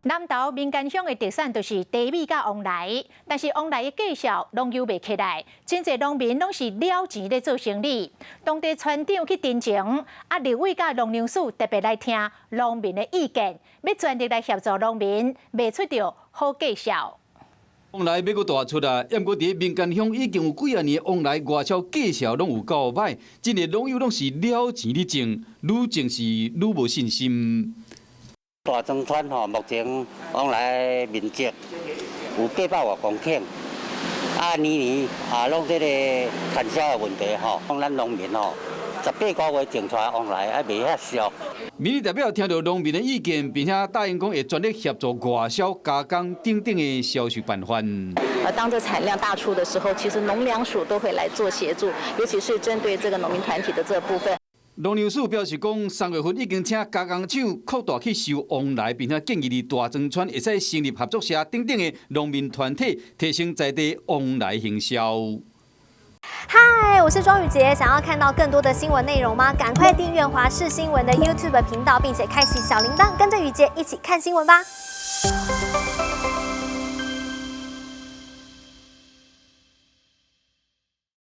南投民间乡的特产就是茶米甲旺来，但是旺来的价销拢游袂起来，真侪农民拢是了钱咧做生意。当地村长去တင်情，立委甲农粮署特别来听农民的意见，要全力来协助农民卖出着好价销。旺来要阁大出啊！不过伫民间乡已经有几啊年，旺来外销价销拢有够歹，真诶农友拢是了钱咧种，愈种是愈无信心。大庄村目前往来面积有800多公顷，年拢这个产销的问题咱农民18个月种出来往来还袂遐俗。民意代表听到农民的意见，并且答应讲会全力协助外销加工等等的销售办法。当这产量大出的时候，其实农粮署都会来做协助，尤其是针对这个农民团体的这部分。农粮署表示讲，3月份已经请加工厂扩大去收旺来，并且建议伫大庄村会使成立合作社等等的农民团体，提升在地旺来行销。嗨，我是庄宇杰，想要看到更多的新闻内容吗？赶快订阅华视新闻的 YouTube 频道，并且开启小铃铛，跟着宇杰一起看新闻吧。